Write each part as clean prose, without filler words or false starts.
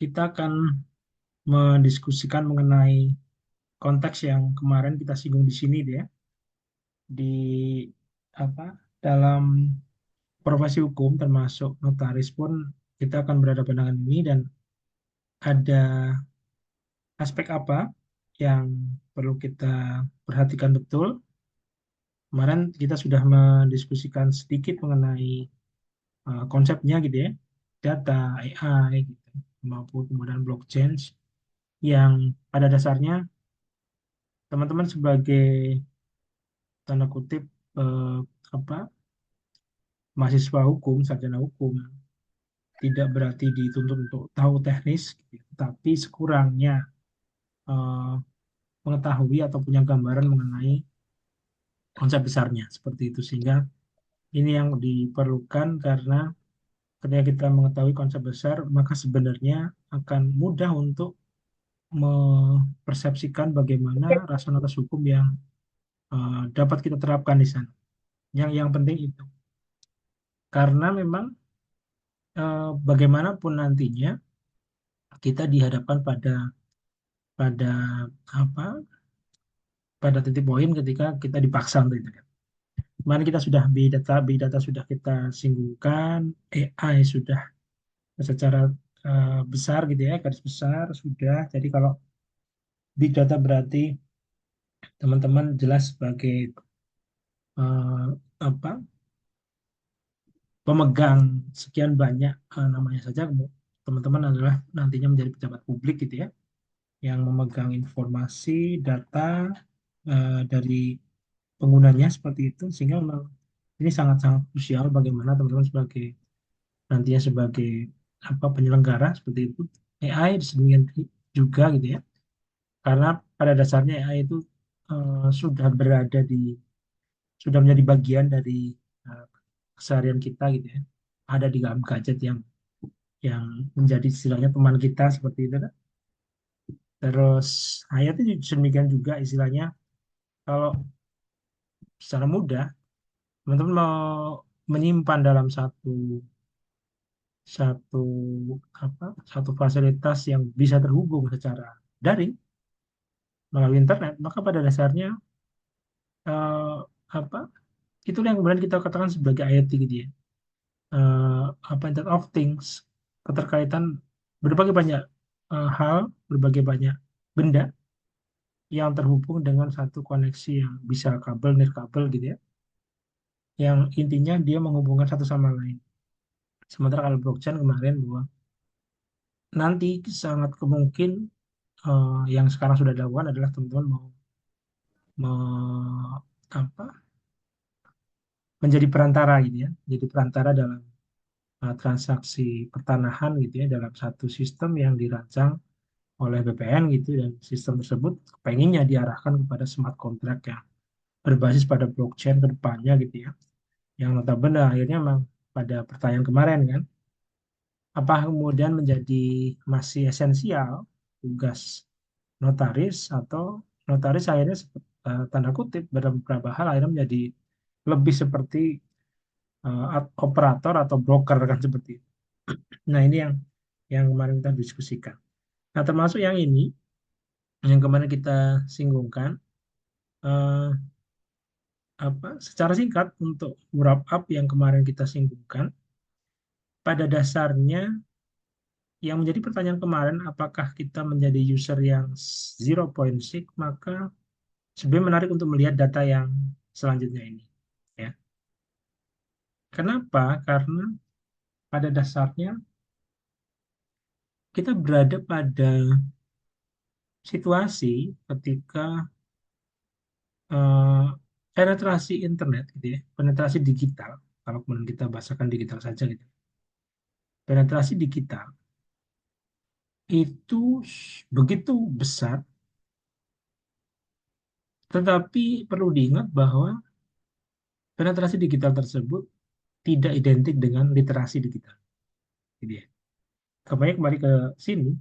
kita akan mendiskusikan mengenai konteks yang kemarin kita singgung di sini deh ya. Di apa dalam profesi hukum termasuk notaris pun kita akan berhadapan dengan ini dan ada aspek apa yang perlu kita perhatikan betul. Kemarin kita sudah mendiskusikan sedikit mengenai konsepnya gitu ya, data, AI gitu, maupun kemudian blockchain yang pada dasarnya teman-teman sebagai tanda kutip eh, apa mahasiswa hukum, sarjana hukum tidak berarti dituntut untuk tahu teknis, gitu, tapi sekurangnya eh, mengetahui atau punya gambaran mengenai konsep besarnya seperti itu sehingga ini yang diperlukan karena ketika kita mengetahui konsep besar maka sebenarnya akan mudah untuk mempersepsikan bagaimana rasionalitas hukum yang dapat kita terapkan di sana. Yang penting itu karena memang bagaimanapun nantinya kita dihadapkan pada pada apa pada titik poin ketika kita dipaksa untuk itu kan. Kemarin kita sudah big data sudah kita singgungkan, AI sudah secara besar gitu ya, garis besar sudah. Jadi kalau big data berarti teman-teman jelas sebagai eh, apa pemegang sekian banyak namanya saja teman-teman adalah nantinya menjadi pejabat publik gitu ya, yang memegang informasi data dari penggunanya seperti itu sehingga memang ini sangat-sangat krusial bagaimana teman-teman sebagai nantinya sebagai apa penyelenggara seperti itu AI disebutkan juga gitu ya karena pada dasarnya AI itu sudah berada di sudah menjadi bagian dari eh, keseharian kita gitu ya ada di dalam gadget yang menjadi istilahnya teman kita seperti itu kan. Terus ayat itu demikian juga istilahnya kalau secara mudah teman-teman mau menyimpan dalam satu satu satu fasilitas yang bisa terhubung secara daring melalui internet maka pada dasarnya eh, apa itu yang kemudian kita katakan sebagai IoT gitu ya. Eh, Internet of Things keterkaitan berbagai banyak hal berbagai banyak benda yang terhubung dengan satu koneksi yang bisa kabel nirkabel gitu ya yang intinya dia menghubungkan satu sama lain. Sementara kalau blockchain kemarin bahwa nanti sangat kemungkin yang sekarang sudah dilakukan adalah teman-teman mau apa menjadi perantara gitu ya, jadi perantara dalam transaksi pertanahan gitu ya dalam satu sistem yang dirancang oleh BPN gitu dan sistem tersebut pengennya diarahkan kepada smart contract yang berbasis pada blockchain ke depannya gitu ya. Yang notabene akhirnya memang pada pertanyaan kemarin kan, apa kemudian menjadi masih esensial tugas notaris atau notaris akhirnya tanda kutip dalam beberapa hal akhirnya menjadi lebih seperti operator atau broker kan seperti itu. Nah, ini yang kemarin kita diskusikan. Nah, termasuk yang ini yang kemarin kita singgungkan eh, secara singkat untuk wrap up yang kemarin kita singgungkan pada dasarnya yang menjadi pertanyaan kemarin apakah kita menjadi user yang zero point seek maka sebenarnya menarik untuk melihat data yang selanjutnya ini ya. Kenapa? Karena pada dasarnya kita berada pada situasi ketika eh, penetrasi internet gitu ya, penetrasi digital, kalau kemudian kita bahasakan digital saja gitu. Penetrasi digital itu begitu besar, tetapi perlu diingat bahwa penetrasi digital tersebut tidak identik dengan literasi digital. Gitu ya. Kembali ke sini,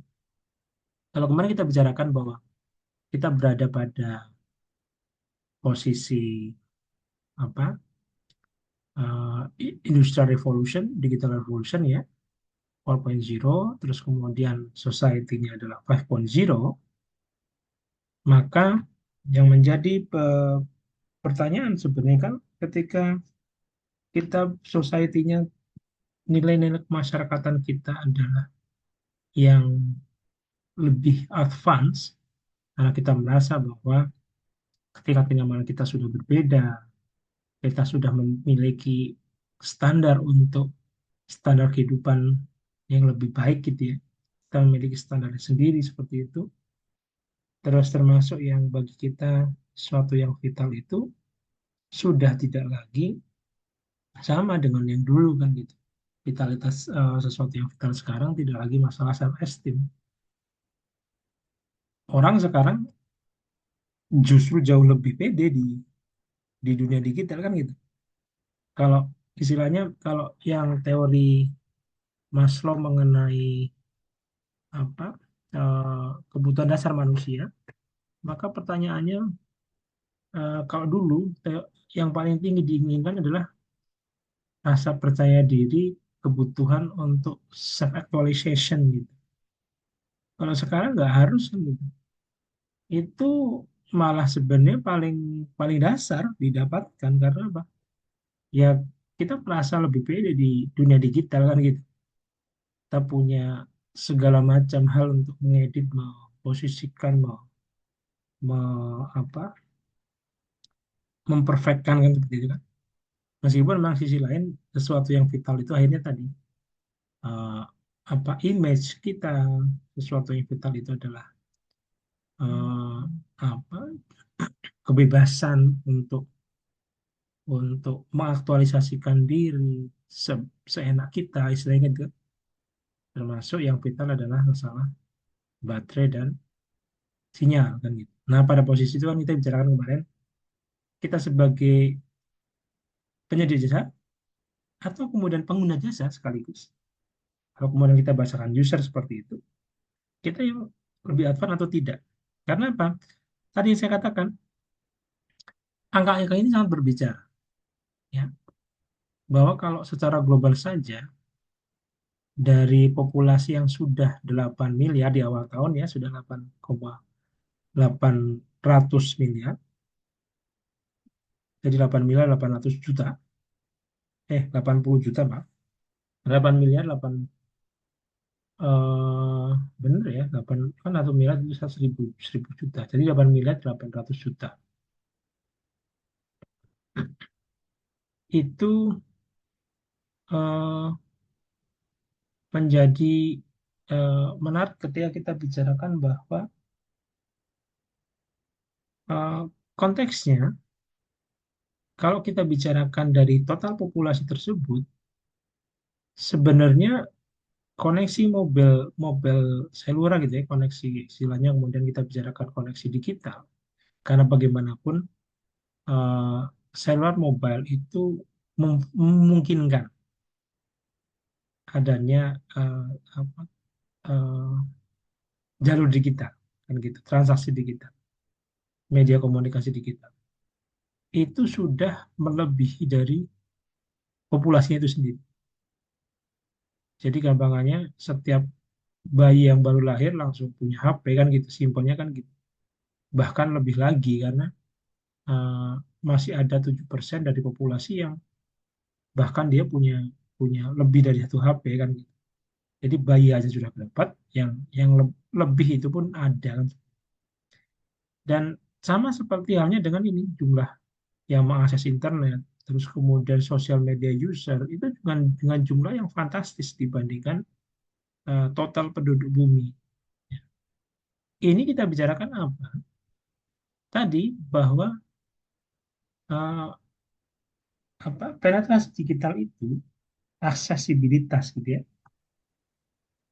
kalau kemarin kita bicarakan bahwa kita berada pada posisi apa industrial revolution, digital revolution ya, 4.0, terus kemudian society-nya adalah 5.0, maka yang menjadi pertanyaan sebenarnya kan ketika kita society-nya, nilai-nilai kemasyarakatan kita adalah yang lebih advance, karena kita merasa bahwa ketika kenyamanan kita sudah berbeda, kita sudah memiliki standar untuk standar kehidupan yang lebih baik gitu ya. Kita memiliki standar sendiri seperti itu. Terus termasuk yang bagi kita sesuatu yang vital itu sudah tidak lagi sama dengan yang dulu kan gitu. Vitalitas sesuatu yang vital sekarang tidak lagi masalah self esteem. Orang sekarang justru jauh lebih pede di dunia digital kan gitu. Kalau istilahnya, kalau yang teori Maslow mengenai apa kebutuhan dasar manusia, maka pertanyaannya, kalau dulu yang paling tinggi diinginkan adalah rasa percaya diri, kebutuhan untuk self actualization gitu. Kalau sekarang nggak harus kan gitu. Itu malah sebenarnya paling paling dasar didapatkan karena apa? Ya kita merasa lebih pede di dunia digital kan gitu. Kita punya segala macam hal untuk mengedit, memposisikan, apa, memperfectkan kan seperti itu kan. Meskipun memang sisi lain sesuatu yang vital itu akhirnya tadi, eh, apa, image kita, sesuatu yang vital itu adalah apa, kebebasan untuk mengaktualisasikan diri seenak kita istilahnya gitu. Termasuk yang vital adalah masalah baterai dan sinyal kan gitu. Nah, pada posisi itu kan kita bicarakan kemarin, kita sebagai penyedia jasa atau kemudian pengguna jasa sekaligus. Kalau kemudian kita bahasakan user seperti itu, kita yang lebih advance atau tidak. Karena apa? Tadi saya katakan, angka-angka ini sangat berbicara, ya, bahwa kalau secara global saja, dari populasi yang sudah 8 miliar di awal tahun ya, sudah 8,800 miliar, jadi 8 miliar 800 juta, 80 juta, Pak. 8 miliar 8, bener ya, 8 kan 1 miliar itu 1000 juta. Jadi 8 miliar 800 juta. Itu eh, menjadi menarik ketika kita bicarakan bahwa eh, konteksnya, kalau kita bicarakan dari total populasi tersebut, sebenarnya koneksi mobil mobil seluler gitu ya, koneksi istilahnya, kemudian kita bicarakan koneksi digital, karena bagaimanapun eh, seluler mobile itu memungkinkan adanya apa, eh, jalur digital kan gitu, transaksi digital, media komunikasi digital itu sudah melebihi dari populasinya itu sendiri. Jadi gampangannya, setiap bayi yang baru lahir langsung punya HP kan gitu, simpelnya kan gitu. Bahkan lebih lagi karena eh, masih ada 7% dari populasi yang bahkan dia punya punya lebih dari satu HP kan gitu. Jadi bayi aja sudah dapat, yang lebih itu pun ada kan. Dan sama seperti halnya dengan ini, jumlah yang mengakses internet, terus kemudian sosial media user itu dengan jumlah yang fantastis dibandingkan total penduduk bumi. Ini kita bicarakan apa? Tadi bahwa eh, apa, penetrasi digital itu, aksesibilitas gitu ya,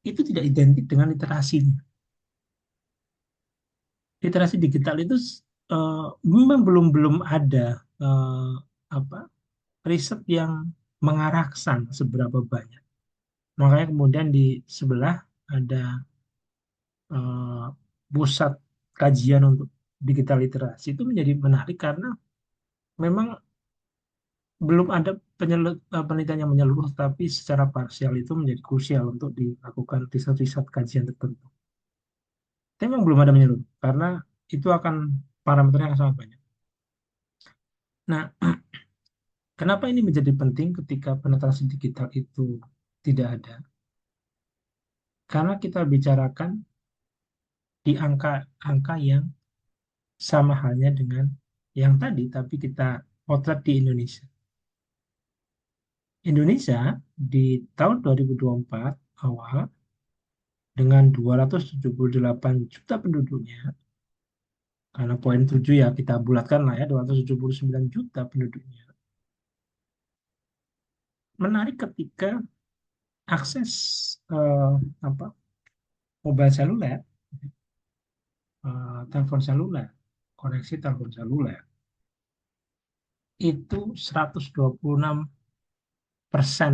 itu tidak identik dengan literasinya. Literasi digital itu memang belum belum ada eh, apa, riset yang mengarah ke sana seberapa banyak. Makanya kemudian di sebelah ada eh, pusat kajian untuk digital literasi, itu menjadi menarik karena memang belum ada penelitian yang menyeluruh, tapi secara parsial itu menjadi krusial untuk dilakukan riset-riset kajian tertentu. Tapi memang belum ada menyeluruh, karena itu akan parameternya akan sangat banyak. Nah, kenapa ini menjadi penting ketika penetrasi digital itu tidak ada? Karena kita bicarakan di angka-angka yang sama halnya dengan yang tadi, tapi kita potret di Indonesia. Indonesia di tahun 2024 awal dengan 278 juta penduduknya, karena poin 7 ya kita bulatkan lah ya, 279 juta penduduknya. Menarik ketika akses eh, apa mobile seluler, telepon seluler, koneksi telepon seluler itu 126%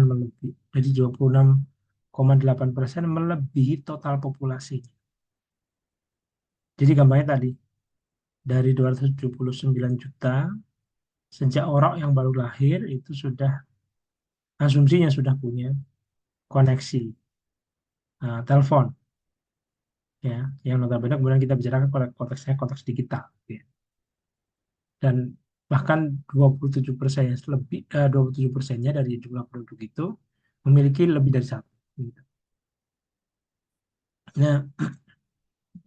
melebihi. Jadi 26,8% melebihi total populasi. Jadi gampangnya tadi, dari 279 juta, sejak orang yang baru lahir itu sudah asumsinya sudah punya koneksi telepon, ya, yang notabene kemudian kita bicarakan konteksnya konteks digital, ya. Dan bahkan 27% lebih, 27%-nya dari jumlah penduduk itu memiliki lebih dari satu, gitu. Nah,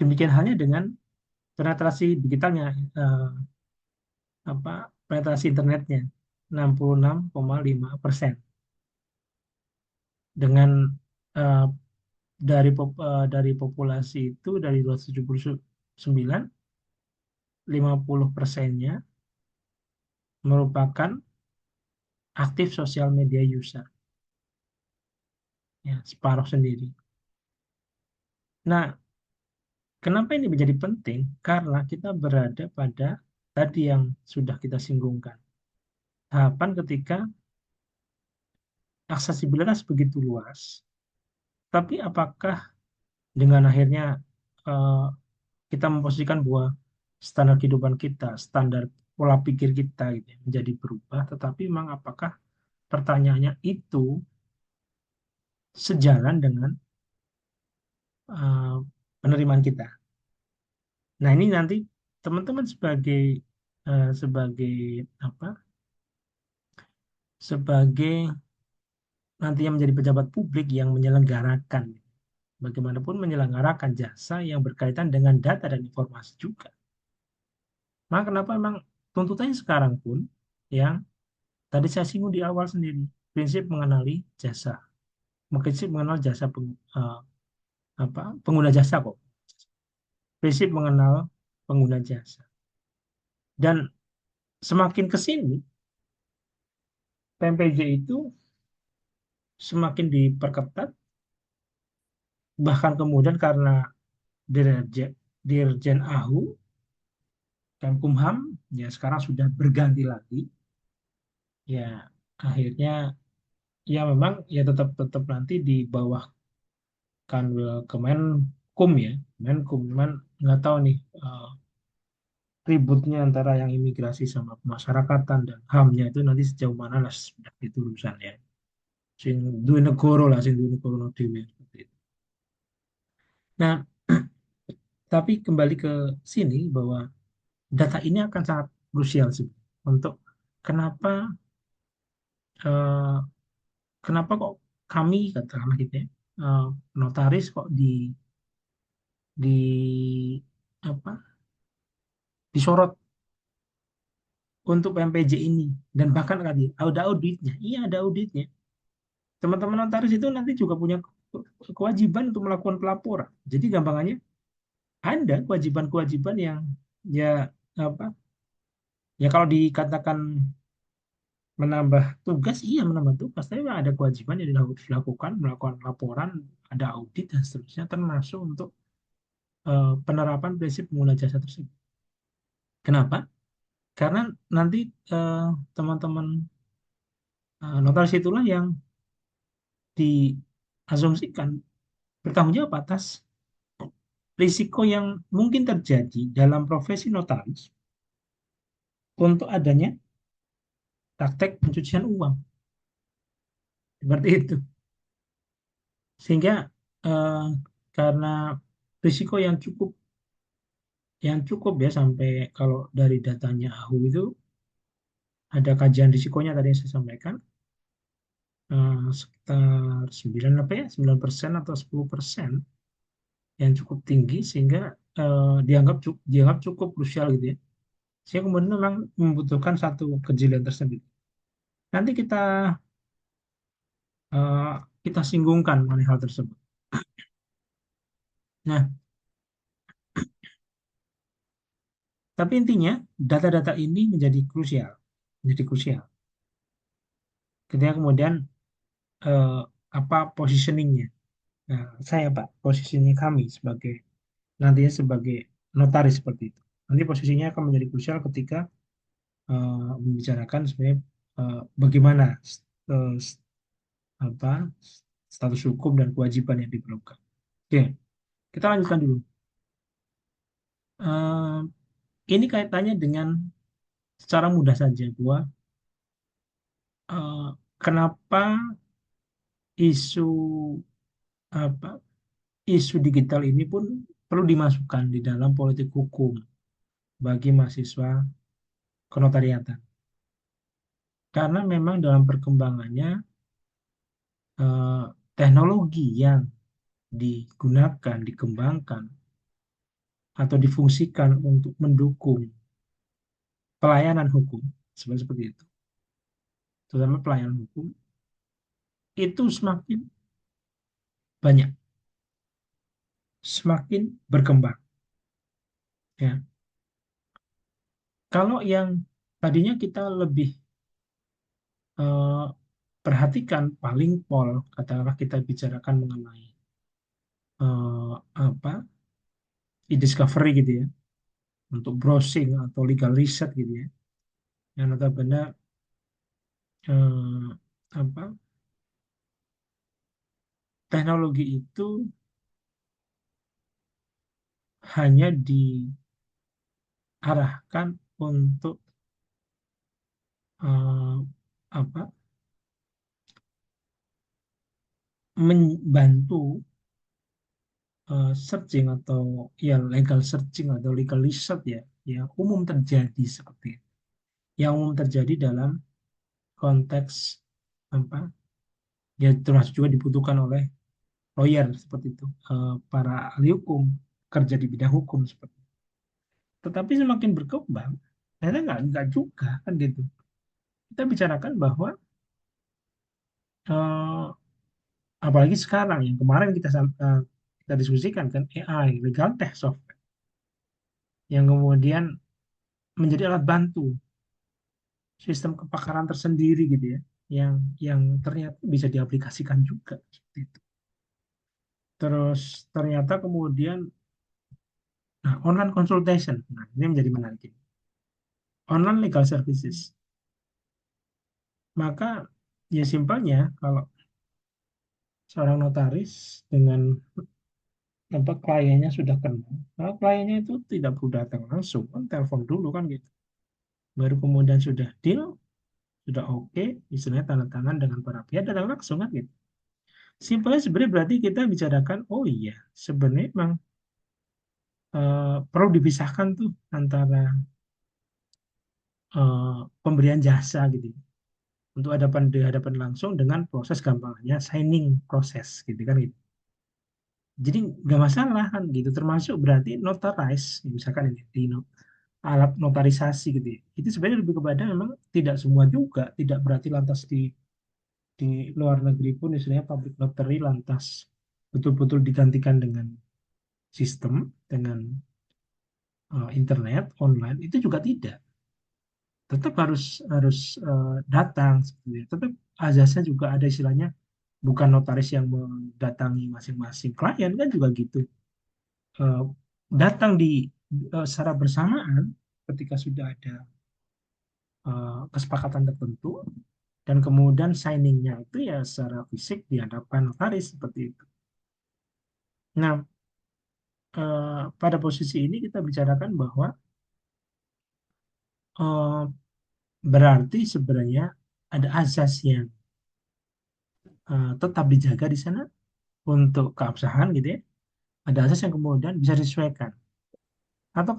demikian halnya dengan penetrasi digitalnya, eh, penetrasi internetnya 66,5%, dengan eh, dari populasi itu dari 279, 50%-nya merupakan aktif sosial media user, ya, separuh sendiri. Nah, kenapa ini menjadi penting? Karena kita berada pada tadi yang sudah kita singgungkan, tahapan ketika aksesibilitas begitu luas, tapi apakah dengan akhirnya eh, kita memposisikan bahwa standar kehidupan kita, standar pola pikir kita gitu, ya, menjadi berubah, tetapi memang apakah pertanyaannya itu sejalan dengan eh, penerimaan kita? Nah, ini nanti teman-teman sebagai sebagai apa? Sebagai nanti yang menjadi pejabat publik yang menyelenggarakan, bagaimanapun menyelenggarakan jasa yang berkaitan dengan data dan informasi juga. Maka kenapa memang tuntutannya sekarang pun yang tadi saya singgung di awal sendiri, prinsip mengenali jasa, prinsip mengenal jasa pengguna jasa kok, prinsip mengenal pengguna jasa. Dan semakin ke sini, PMPJ itu semakin diperketat, bahkan kemudian karena Dirjen AHU, Kemkumham, ya sekarang sudah berganti lagi, ya akhirnya ya memang ya tetap tetap nanti di bawah Kemenkum, ya, Menkum, cuman nggak tahu nih ributnya antara yang imigrasi sama pemasyarakatan dan HAM-nya itu nanti sejauh mana lah sudah itu urusan, ya. Sing duwe negara lah, sing duwe negara dhewe seperti itu. Nah, tapi kembali ke sini bahwa data ini akan sangat krusial sih untuk kenapa eh, kenapa kok kami katakanlah gitu ya, notaris kok di apa disorot untuk PMPJ ini, dan bahkan tadi ada auditnya. Iya, ada auditnya. Teman-teman notaris itu nanti juga punya kewajiban untuk melakukan pelaporan. Jadi gampangannya ada kewajiban-kewajiban yang ya apa ya kalau dikatakan menambah tugas, iya menambah tugas, tapi memang ada kewajiban yang dilakukan, melakukan laporan, ada audit dan seterusnya, termasuk untuk penerapan prinsip pengguna jasa tersebut. Kenapa? Karena nanti eh, teman-teman notaris itulah yang diasumsikan bertanggung jawab atas risiko yang mungkin terjadi dalam profesi notaris untuk adanya praktek pencucian uang. seperti itu. Sehingga eh, karena risiko yang cukup ya, sampai kalau dari datanya AHU itu ada kajian risikonya tadi yang saya sampaikan, sekitar 9 apa ya, 9% atau 10% yang cukup tinggi, sehingga dianggap cukup krusial gitu ya. Sehingga kemudian memang membutuhkan satu kejelian tersebut. Nanti eh, kita singgungkan mengenai hal tersebut. Nah, tapi intinya data-data ini menjadi krusial. Ketika kemudian eh, apa positioningnya? Nah, saya Pak, posisinya kami sebagai nantinya sebagai notaris seperti itu. Nanti posisinya akan menjadi krusial ketika membicarakan sebenarnya bagaimana eh, apa status hukum dan kewajiban yang diperlukan. Oke, kita lanjutkan dulu. Eh, ini kaitannya dengan secara mudah saja bahwa eh, kenapa isu apa isu digital ini pun perlu dimasukkan di dalam politik hukum bagi mahasiswa kenotariatan. Karena memang dalam perkembangannya eh, teknologi yang digunakan, dikembangkan, atau difungsikan untuk mendukung pelayanan hukum, seperti itu, terutama pelayanan hukum, itu semakin banyak, semakin berkembang. Ya, kalau yang tadinya kita lebih eh, perhatikan paling pol, katakanlah kita bicarakan mengenai apa e-discovery gitu ya, untuk browsing atau legal research gitu ya, yang notabene eh, apa teknologi itu hanya diarahkan untuk eh, apa membantu searching atau ya legal searching atau legal research ya, yang umum terjadi seperti itu. Yang umum terjadi dalam konteks apa ya, termasuk juga dibutuhkan oleh lawyer seperti itu, para ahli hukum, kerja di bidang hukum seperti itu. Tetapi semakin berkembang ternyata nggak juga kan gitu. Kita bicarakan bahwa eh, apalagi sekarang yang kemarin kita diskusikan kan, AI legal tech software yang kemudian menjadi alat bantu sistem kepakaran tersendiri gitu ya, yang ternyata bisa diaplikasikan juga seperti itu. Terus ternyata kemudian, nah, online consultation, nah ini menjadi menarik ini. Online legal services, maka ya simpelnya kalau seorang notaris dengan tempat kliennya sudah kenal, maka kliennya itu tidak perlu datang langsung, kan telepon dulu kan gitu. Baru kemudian sudah deal, sudah oke, istilahnya tanda tangan dengan para pihak, datang langsung kan gitu. Simpelnya sebenarnya berarti kita bicarakan, oh iya, sebenarnya memang perlu dipisahkan tuh antara eh, pemberian jasa gitu ya, untuk hadapan langsung dengan proses gampangnya signing proses gitu kan gitu. Jadi nggak masalah kan gitu, termasuk berarti notarize, misalkan ini alat notarisasi gitu ya. Itu sebenarnya lebih kepada memang tidak semua juga, tidak berarti lantas di luar negeri pun istilahnya public notary lantas betul-betul digantikan dengan sistem, dengan internet online, itu juga tidak. Tetap harus harus datang sebenarnya. Tetap azasnya juga ada istilahnya, bukan notaris yang mendatangi masing-masing klien kan juga gitu. Eh, Datang secara bersamaan ketika sudah ada kesepakatan tertentu, dan kemudian signingnya itu ya secara fisik di hadapan notaris seperti itu. Nah, pada posisi ini kita bicarakan bahwa eh, berarti sebenarnya ada asas yang tetap dijaga di sana untuk keabsahan gitu ya. Ada asas yang kemudian bisa disesuaikan. Atau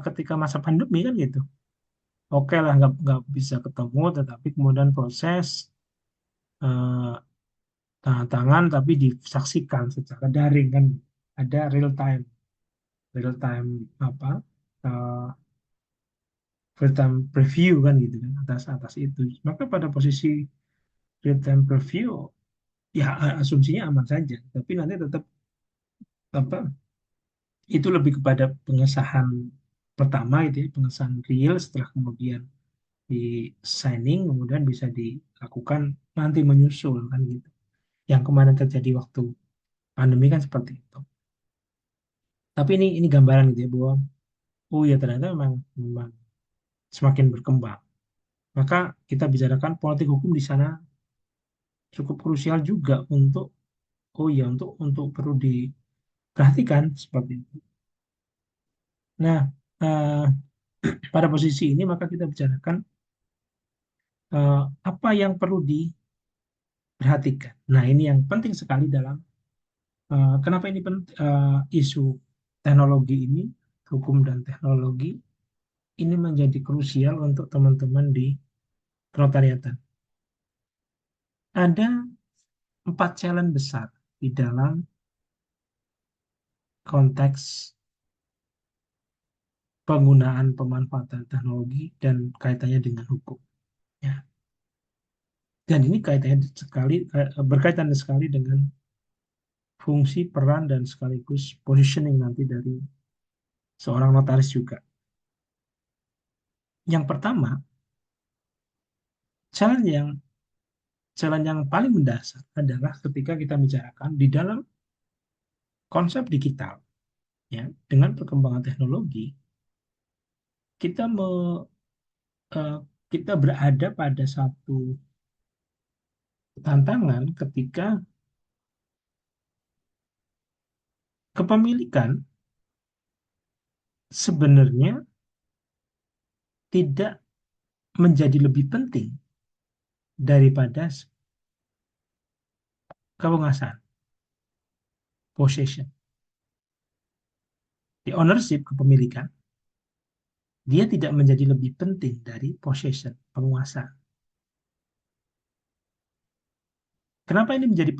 ketika masa pandemi kan gitu. Oke lah nggak bisa ketemu, tetapi kemudian proses eh, tanda tangan tapi disaksikan secara daring kan. Ada real time apa? eh, Real time preview kan gitu kan atas atas itu. Maka pada posisi real time preview ya asumsinya aman saja, tapi nanti tetap apa itu lebih kepada pengesahan pertama itu ya, pengesahan real setelah kemudian di signing kemudian bisa dilakukan nanti menyusul kan gitu. Yang kemarin terjadi waktu pandemi kan seperti itu. Tapi ini gambaran gitu ya bahwa oh ya ternyata memang semakin berkembang. Maka kita bicarakan politik hukum di sana cukup krusial juga untuk oh ya untuk perlu diperhatikan seperti itu. Nah, eh, pada posisi ini maka kita bicarakan apa yang perlu diperhatikan. Nah, ini yang penting sekali dalam kenapa ini isu teknologi ini, hukum dan teknologi ini menjadi krusial untuk teman-teman di penotariatan. Ada 4 challenge besar di dalam konteks penggunaan pemanfaatan teknologi dan kaitannya dengan hukum. Ya. Dan ini berkaitan sekali dengan fungsi, peran, dan sekaligus positioning nanti dari seorang notaris juga. Yang pertama, challenge yang challenge yang paling mendasar adalah ketika kita bicarakan di dalam konsep digital, ya, dengan perkembangan teknologi, kita me, eh, kita berada pada satu tantangan ketika kepemilikan sebenarnya tidak menjadi lebih penting daripada kepenguasaan, possession. Di ownership, kepemilikan, dia tidak menjadi lebih penting dari possession, penguasa. Kenapa ini menjadi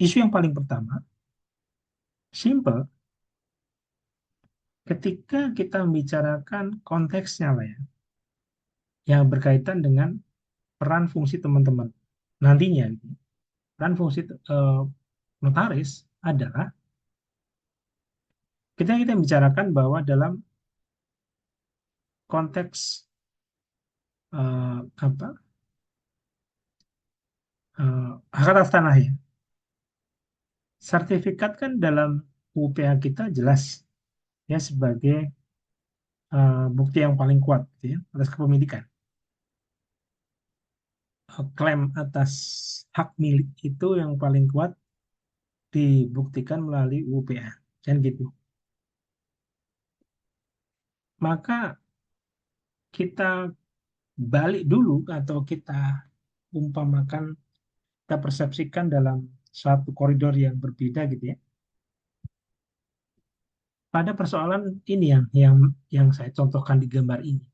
isu yang paling pertama? Simple, ketika kita membicarakan konteksnya lah ya, yang berkaitan dengan peran fungsi teman-teman. Nantinya, peran fungsi notaris adalah kita bicarakan bahwa dalam konteks apa hak atas tanah ya, sertifikat kan dalam UPA kita jelas ya sebagai bukti yang paling kuat gitu ya, atas kepemilikan. Klaim atas hak milik itu yang paling kuat dibuktikan melalui UPA kan gitu. Maka kita balik dulu atau kita umpamakan, kita persepsikan dalam satu koridor yang berbeda gitu ya. Pada persoalan ini yang saya contohkan di gambar ini.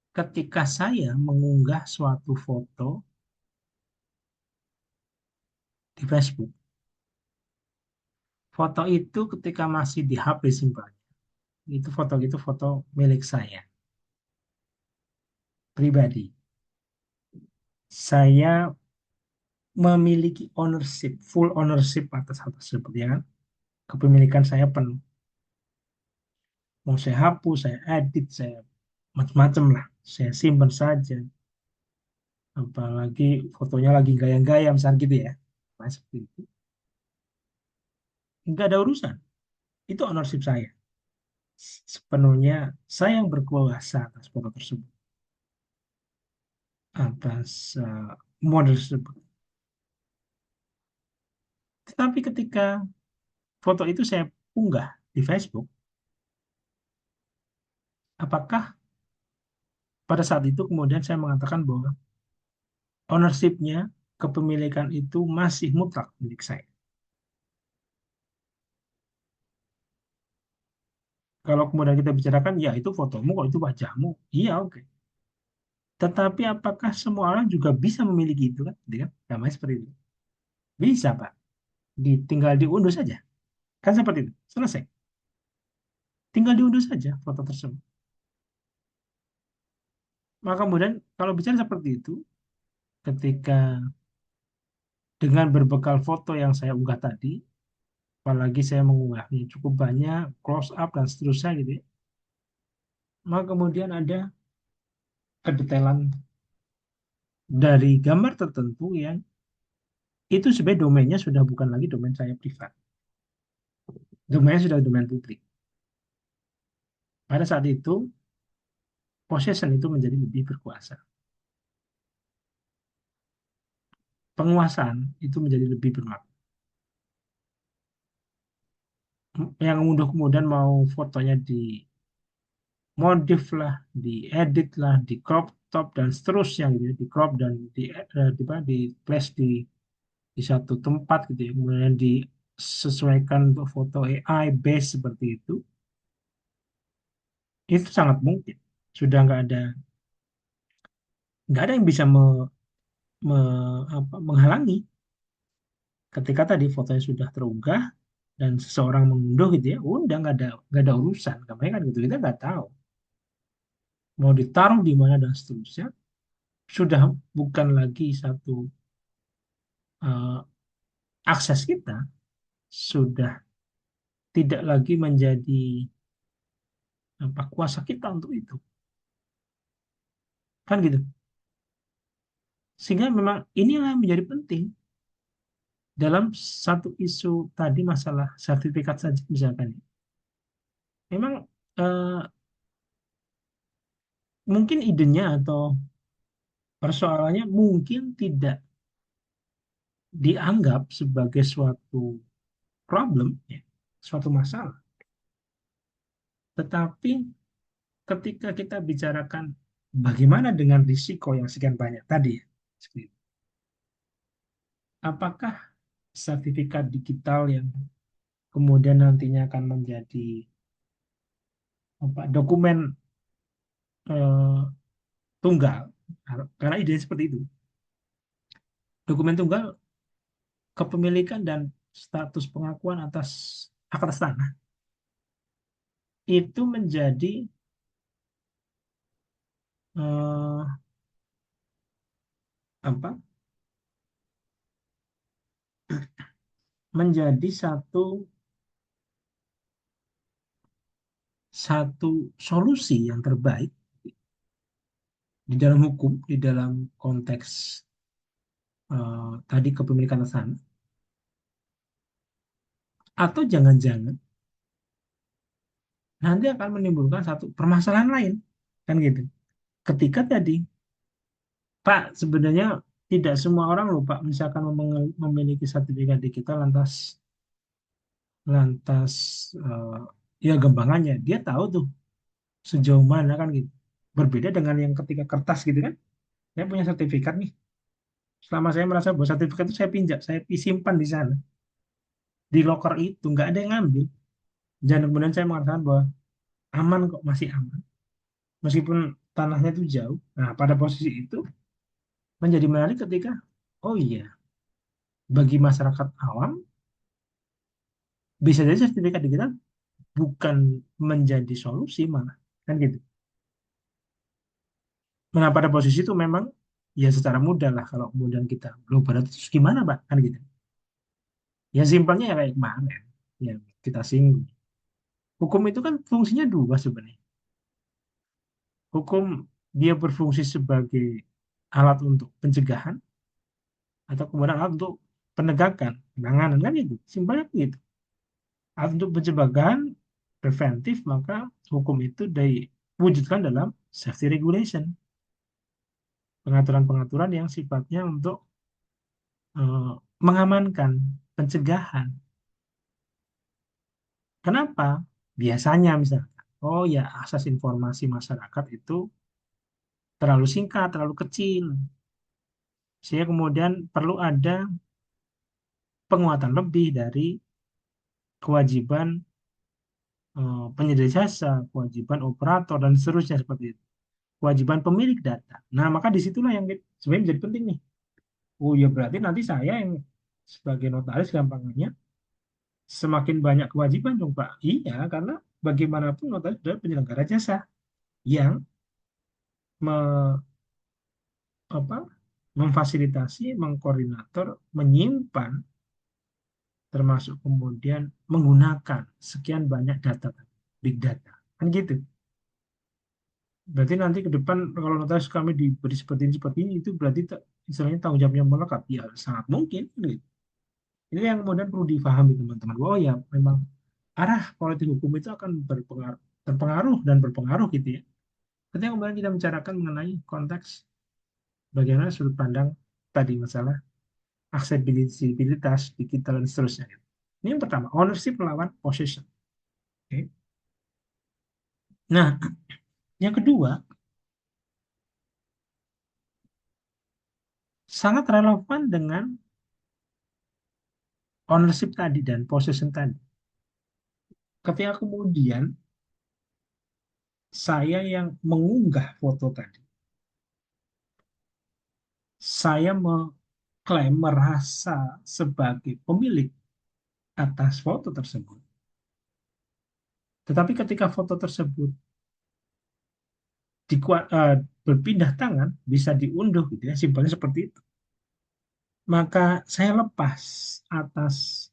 Ketika saya mengunggah suatu foto di Facebook, foto itu ketika masih di HP simpan, itu foto milik saya pribadi. Saya memiliki ownership, full ownership atas hal tersebut ya kan. Kepemilikan saya penuh. Mau saya hapus, saya edit, saya macam-macam lah. Saya simpan saja. Apalagi fotonya lagi gaya-gaya misalnya gitu ya. Nah, seperti itu. Nggak ada urusan. Itu ownership saya. Sepenuhnya saya yang berkuasa atas foto tersebut. Atas model tersebut. Tetapi ketika foto itu saya unggah di Facebook, apakah pada saat itu kemudian saya mengatakan bahwa ownership-nya, kepemilikan itu masih mutlak milik saya. Kalau kemudian kita bicarakan, ya itu fotomu, kok itu wajahmu. Iya, oke. Tetapi apakah semua orang juga bisa memiliki itu kan? Gitu kan? Namanya seperti itu. Bisa, Pak. Tinggal diunduh saja. Kan seperti itu. Selesai. Tinggal diunduh saja foto tersebut. Maka kemudian kalau bicara seperti itu, ketika dengan berbekal foto yang saya unggah tadi, apalagi saya mengunggahnya cukup banyak, close up dan seterusnya gitu ya, maka kemudian ada kedetailan dari gambar tertentu yang itu sebenarnya domainnya sudah bukan lagi domain saya privat. Domainnya sudah domain publik. Pada saat itu, possession itu menjadi lebih berkuasa. Penguasaan itu menjadi lebih bermakna. Yang kemudian mau fotonya dimodif lah, diedit lah, di crop top dan seterusnya gitu ya, di crop dan di place di satu tempat gitu ya, kemudian disesuaikan untuk foto AI base seperti itu sangat mungkin. Sudah nggak ada yang bisa menghalangi ketika tadi fotonya sudah terunggah dan seseorang mengunduh gitu ya, udah nggak ada urusan, kami kan gitu kita nggak tahu mau ditaruh di mana dan seterusnya, sudah bukan lagi satu eh, akses kita, sudah tidak lagi menjadi apa kuasa kita untuk itu, kan gitu. Sehingga memang ini yang menjadi penting dalam satu isu tadi masalah sertifikat saja misalkan. Memang eh, mungkin idenya atau persoalannya mungkin tidak dianggap sebagai suatu problem, ya, suatu masalah. Tetapi ketika kita bicarakan bagaimana dengan risiko yang sekian banyak tadi, ya, apakah sertifikat digital yang kemudian nantinya akan menjadi apa, dokumen eh, tunggal, karena ide seperti itu, dokumen tunggal kepemilikan dan status pengakuan atas hak atas tanah itu eh, apa menjadi satu satu solusi yang terbaik di dalam hukum, di dalam konteks tadi kepemilikan tanah, atau jangan-jangan nanti akan menimbulkan satu permasalahan lain, kan gitu. Ketika tadi, Pak, sebenarnya tidak semua orang loh, Pak, misalkan memiliki sertifikat digital lantas lantas eh, ya gampangannya dia tahu tuh sejauh mana kan gitu. Berbeda dengan yang ketika kertas gitu kan, saya punya sertifikat nih. Selama saya merasa bahwa sertifikat itu saya pinjam, saya simpan di sana, di loker itu nggak ada yang ngambil. Dan kemudian saya mengatakan bahwa aman kok, masih aman, meskipun tanahnya itu jauh. Nah, pada posisi itu menjadi menarik ketika, oh iya, bagi masyarakat awam bisa jadi sertifikat digital bukan menjadi solusi malah, kan gitu. Nah, pada posisi itu memang ya secara mudah lah kalau kemudian kita belum pada terus gimana, Pak, kan gitu. Ya simpelnya ya kayak kemarin ya kita singgung. Hukum itu kan fungsinya dua sebenarnya. Hukum dia berfungsi sebagai alat untuk pencegahan atau kemudian alat untuk penegakan, penanganan kan gitu. Simpelnya gitu. Alat untuk pencegahan preventif, maka hukum itu diwujudkan dalam safety regulation, pengaturan-pengaturan yang sifatnya untuk eh, mengamankan, pencegahan. Kenapa? Biasanya misalkan, oh ya, asas informasi masyarakat itu terlalu singkat, terlalu kecil. Sehingga kemudian perlu ada penguatan lebih dari kewajiban penyedia jasa, kewajiban operator, dan seterusnya seperti itu. Kewajiban pemilik data. Nah, maka disitulah yang sebenarnya menjadi penting nih. Oh ya berarti nanti saya yang sebagai notaris gampangnya semakin banyak kewajiban dong Pak. Iya, karena bagaimanapun notaris adalah penyelenggara jasa yang me- apa, memfasilitasi, mengkoordinator, menyimpan, termasuk kemudian menggunakan sekian banyak data, big data. Kan gitu. Berarti nanti ke depan kalau notaris kami diberi seperti ini itu berarti istilahnya tanggung jawabnya melekat. Ya sangat mungkin. Gitu. Itu yang kemudian perlu difahami teman-teman. Oh ya memang arah politik hukum itu akan terpengaruh dan berpengaruh gitu ya. Ketika kemudian kita bicarakan mengenai konteks bagaimana sudut pandang tadi masalah aksesibilitas digital dan seterusnya. Ini yang pertama, ownership melawan possession. Oke. Nah, yang kedua, sangat relevan dengan ownership tadi dan possession tadi. Ketika kemudian saya yang mengunggah foto tadi, saya mengklaim merasa sebagai pemilik atas foto tersebut. Tetapi ketika foto tersebut berpindah tangan, bisa diunduh gitu ya, simpelnya seperti itu. Maka saya lepas atas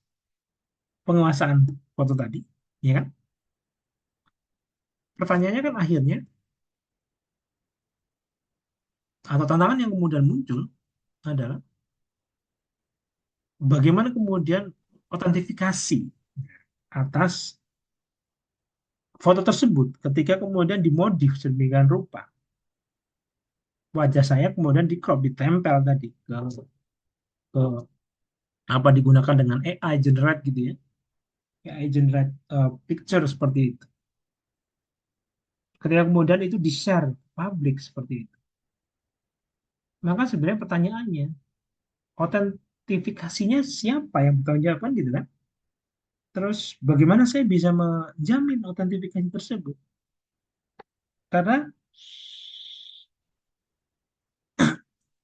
penguasaan foto tadi, ya kan? Pertanyaannya kan akhirnya, atau tantangan yang kemudian muncul adalah bagaimana kemudian otentifikasi atas foto tersebut ketika kemudian dimodif sedemikian rupa. Wajah saya kemudian di crop, ditempel tadi ke apa digunakan dengan AI generate gitu ya. AI generate picture seperti itu. Ketika kemudian itu di-share publik seperti itu. Maka sebenarnya pertanyaannya, otentifikasinya siapa yang bertanggung jawab kan gitu kan? Terus bagaimana saya bisa menjamin otentifikasi tersebut? Karena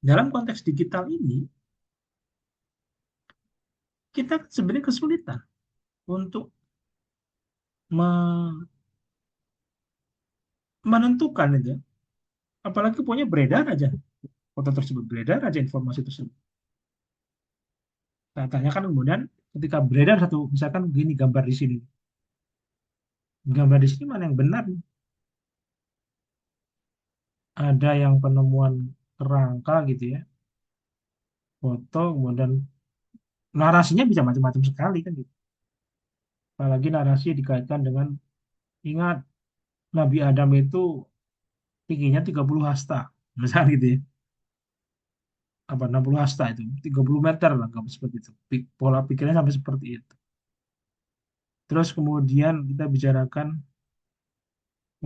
dalam konteks digital ini, kita sebenarnya kesulitan untuk menentukan itu. Apalagi punya beredar aja foto tersebut, beredar aja informasi tersebut. Nah, tanyakan kemudian ketika beredar satu, misalkan begini gambar di sini. Gambar di sini mana yang benar? Ada yang penemuan kerangka gitu ya, foto, kemudian narasinya bisa macam-macam sekali kan gitu. Apalagi narasi dikaitkan dengan, ingat Nabi Adam itu tingginya 30 hasta, misalnya gitu ya. Apa 60 hasta itu, 30 meter lah, nggak seperti itu. Pola pikirnya sampai seperti itu. Terus kemudian kita bicarakan,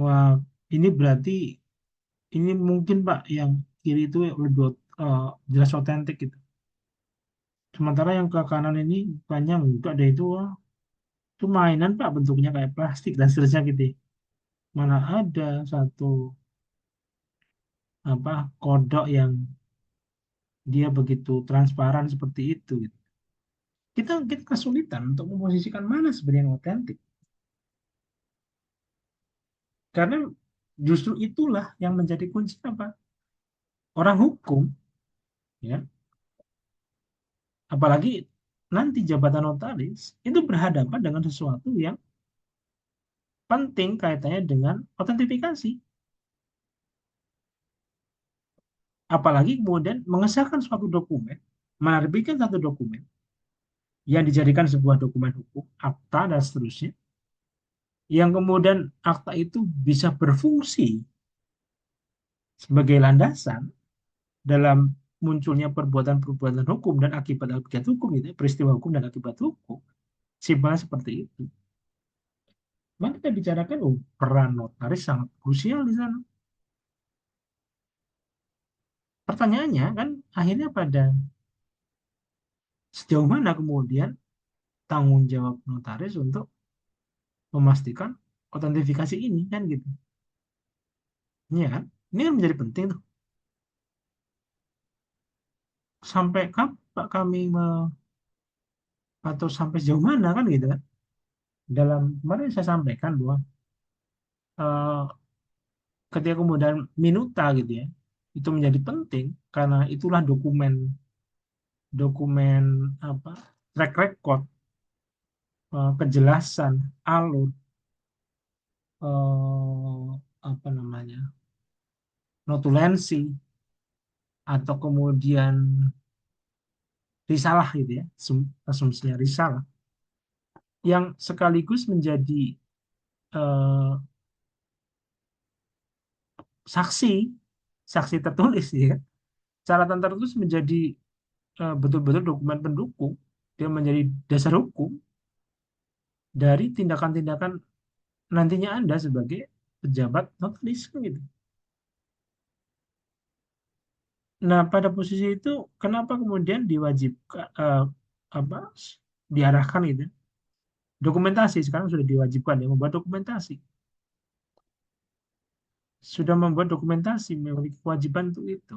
wah ini berarti ini mungkin Pak yang kiri itu lebih jelas otentik gitu. Sementara yang ke kanan ini bukannya enggak deh itu, wah, itu mainan Pak bentuknya kayak plastik dan seterusnya gitu. Ya. Mana ada satu apa kodok yang dia begitu transparan seperti itu gitu. Kita kesulitan untuk memposisikan mana sebenarnya yang otentik. Karena justru itulah yang menjadi kunci apa? Orang hukum ya, apalagi nanti jabatan notaris itu berhadapan dengan sesuatu yang penting kaitannya dengan otentifikasi. Apalagi kemudian mengesahkan suatu dokumen, menerbitkan satu dokumen yang dijadikan sebuah dokumen hukum, akta dan seterusnya, yang kemudian akta itu bisa berfungsi sebagai landasan dalam munculnya perbuatan-perbuatan hukum dan akibat-akibat hukum itu, peristiwa hukum dan akibat hukum, simpelnya seperti itu. Maka kita bicarakan, peran notaris sangat krusial di sana. pertanyaannya kan akhirnya pada sejauh mana kemudian tanggung jawab notaris untuk memastikan otentifikasi ini kan gitu. Iya kan? Ini kan menjadi penting tuh. Sampai kapan kami atau sampai sejauh mana kan gitu kan? Dalam kemarin saya sampaikan bahwa eh, ketika kemudian minuta gitu ya, itu menjadi penting karena itulah dokumen dokumen apa track record, kejelasan alur, apa namanya, notulensi atau kemudian risalah gitu ya, asumsinya risalah yang sekaligus menjadi eh, saksi saksi tertulis ya. Catatan tertulis menjadi betul-betul dokumen pendukung, dia menjadi dasar hukum dari tindakan-tindakan nantinya Anda sebagai pejabat notaris kan gitu. Nah, pada posisi itu kenapa kemudian diwajibkan apa diarahkan itu dokumentasi sekarang sudah diwajibkan ya membuat dokumentasi, sudah membuat dokumentasi memiliki kewajiban untuk itu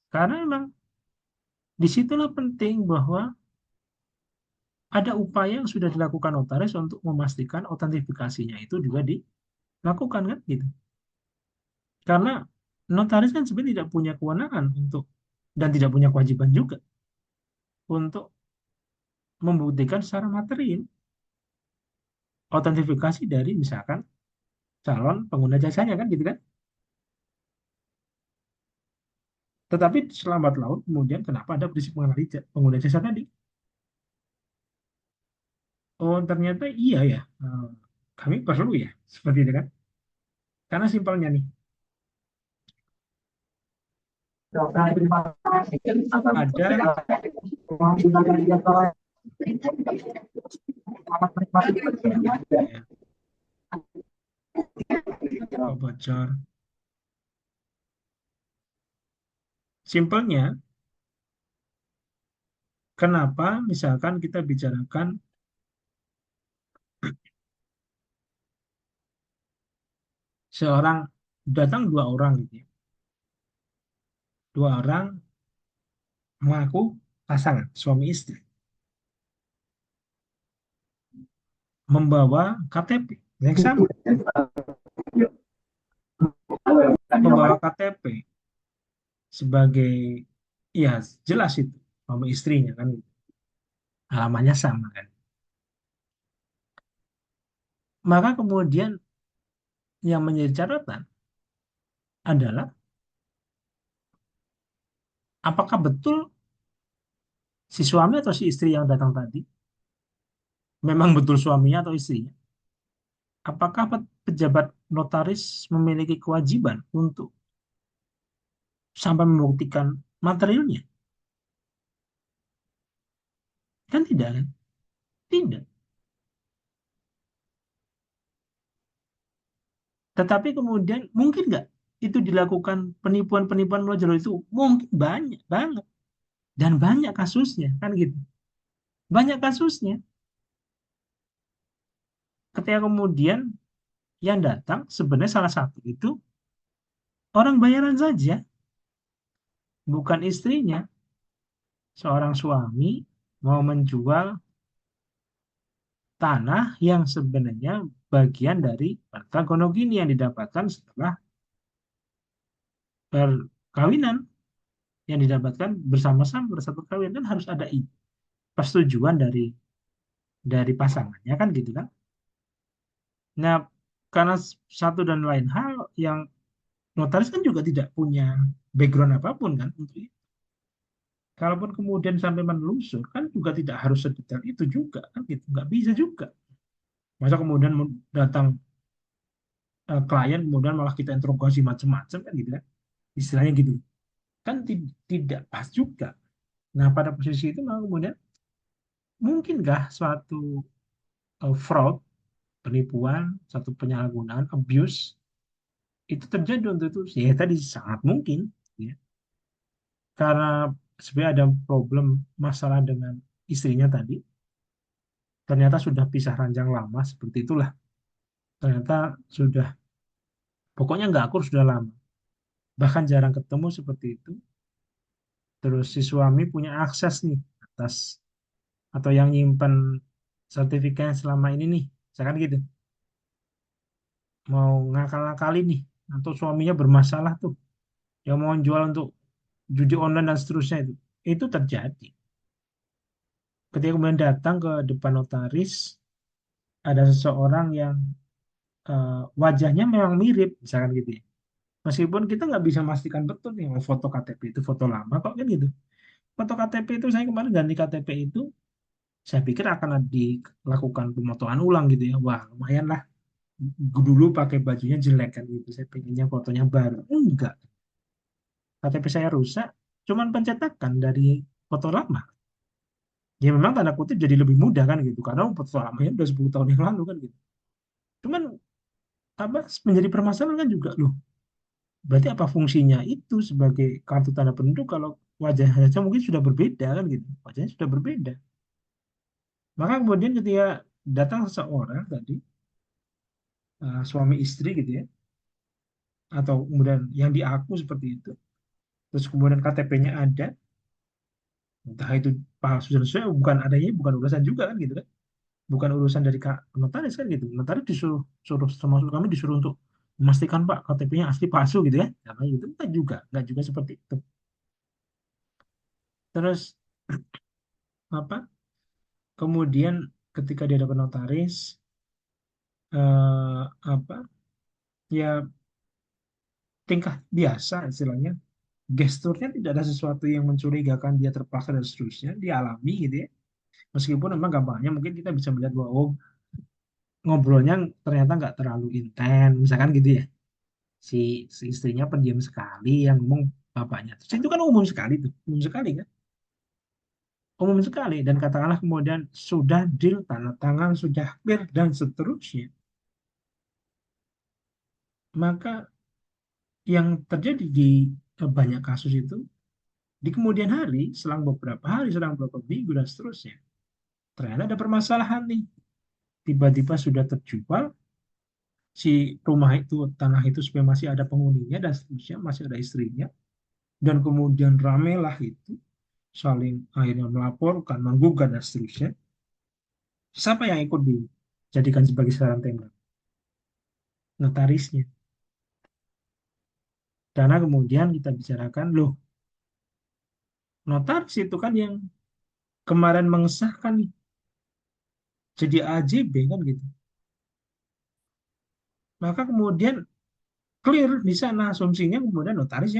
karena memang disitulah penting bahwa ada upaya yang sudah dilakukan notaris untuk memastikan otentifikasinya itu juga dilakukan kan gitu. Karena notaris kan sebenarnya tidak punya kewenangan untuk dan tidak punya kewajiban juga untuk membuktikan secara material otentifikasi dari misalkan calon pengguna jasanya kan gitu kan. Tetapi selambat laun kemudian kenapa ada prinsip mengenali pengguna jasa tadi? Oh ternyata iya ya, kami perlu ya seperti itu kan. Karena simpelnya nih ada ya, bocor. Simpelnya kenapa misalkan kita bicarakan seorang datang dua orang gitu ya. Dua orang mengaku pasangan suami istri membawa KTP yang sama, membawa KTP sebagai ya jelas itu suami istrinya kan alamannya sama kan. Maka kemudian yang menjadi catatan adalah apakah betul si suami atau si istri yang datang tadi memang betul suaminya atau istrinya? Apakah pejabat notaris memiliki kewajiban untuk sampai membuktikan materialnya? Kan tidak kan? Tidak. Tetapi kemudian mungkin nggak itu dilakukan penipuan-penipuan melalui jalur itu? Mungkin banyak banget dan banyak kasusnya kan gitu. Banyak kasusnya. Ketika kemudian yang datang sebenarnya salah satu itu orang bayaran saja, bukan istrinya. Seorang suami mau menjual tanah yang sebenarnya bagian dari harta gonogini yang didapatkan setelah perkawinan, yang didapatkan bersama-sama pada saat perkawinan kan harus ada persetujuan dari pasangannya kan gitu kan. Nah, karena satu dan lain hal yang notaris kan juga tidak punya background apapun kan untuk itu. Kalaupun kemudian sampai menelusur kan juga tidak harus sedetail itu juga kan gitu, nggak bisa juga. Masa kemudian datang klien kemudian malah kita interogasi macam-macam kan gitu kan, istilahnya gitu kan tidak pas juga. Nah pada posisi itu malah kemudian mungkinkah suatu fraud, penipuan, satu penyalahgunaan, abuse itu terjadi untuk itu? Ya tadi sangat mungkin. Ya. karena sebenarnya ada problem masalah dengan istrinya tadi. Ternyata sudah pisah ranjang lama seperti itulah. Ternyata sudah, pokoknya nggak akur sudah lama. Bahkan jarang ketemu seperti itu. Terus si suami punya akses nih atas atau yang nyimpen sertifikatnya selama ini nih. Misalkan gitu, mau ngakal-ngakalin nih. Atau suaminya bermasalah tuh. Yang mau jual untuk judi online dan seterusnya itu. Itu terjadi. Ketika kemudian datang ke depan notaris, ada seseorang yang wajahnya memang mirip, misalkan gitu ya. Meskipun kita nggak bisa memastikan betul nih, oh, foto KTP itu foto lama kok kan gitu. Foto KTP itu saya kemarin ganti KTP itu, saya pikir akan dilakukan pemotoan ulang gitu ya. Wah, lumayan lah. Dulu pakai bajunya jelek kan gitu. Saya pengennya fotonya baru. Enggak. KTP saya rusak, cuman pencetakan dari foto lama. Ya memang tanda kutip jadi lebih mudah kan gitu. Karena foto lamanya udah 10 tahun yang lalu kan gitu. Cuman apa menjadi permasalahan kan juga loh. Berarti apa fungsinya itu sebagai kartu tanda penduduk kalau wajah saja mungkin sudah berbeda kan gitu. Wajahnya sudah berbeda. Maka kemudian ketika datang seseorang tadi, suami istri gitu ya, atau kemudian yang diaku seperti itu, terus kemudian KTP-nya ada, entah itu palsu dan sesuai, bukan adanya, bukan urusan juga kan gitu kan. Bukan urusan dari notaris kan gitu. Notaris disuruh, termasuk kami disuruh untuk memastikan Pak KTP-nya asli palsu gitu ya. Karena itu enggak juga seperti itu. Terus apa? Kemudian ketika dia dapat notaris, apa ya tingkah biasa istilahnya, gesturnya tidak ada sesuatu yang mencurigakan dia terpaksa dan seterusnya, dialami gitu ya. Meskipun memang gampangnya mungkin kita bisa melihat bahwa oh, ngobrolnya ternyata nggak terlalu intens, misalkan gitu ya. Si, si istrinya pendiam sekali yang ngomong bapaknya. Terus itu kan umum sekali tuh, umum sekali kan, umum sekali. Dan katakanlah kemudian sudah deal, tanda tangan, sudah clear dan seterusnya. Maka yang terjadi di banyak kasus itu di kemudian hari, selang beberapa hari, selang beberapa minggu dan seterusnya, ternyata ada permasalahan nih. Tiba-tiba sudah terjual si rumah itu, tanah itu supaya masih ada penghuninya dan seterusnya, masih ada istrinya. Dan kemudian ramelah itu, saling akhirnya melaporkan, menggugat dan seterusnya. Siapa yang ikut dijadikan sebagai sasaran tembak? Notarisnya. Karena kemudian kita bicarakan, loh, notaris itu kan yang kemarin mengesahkan nih, jadi AJB kan gitu. Maka kemudian clear di sana asumsinya kemudian notaris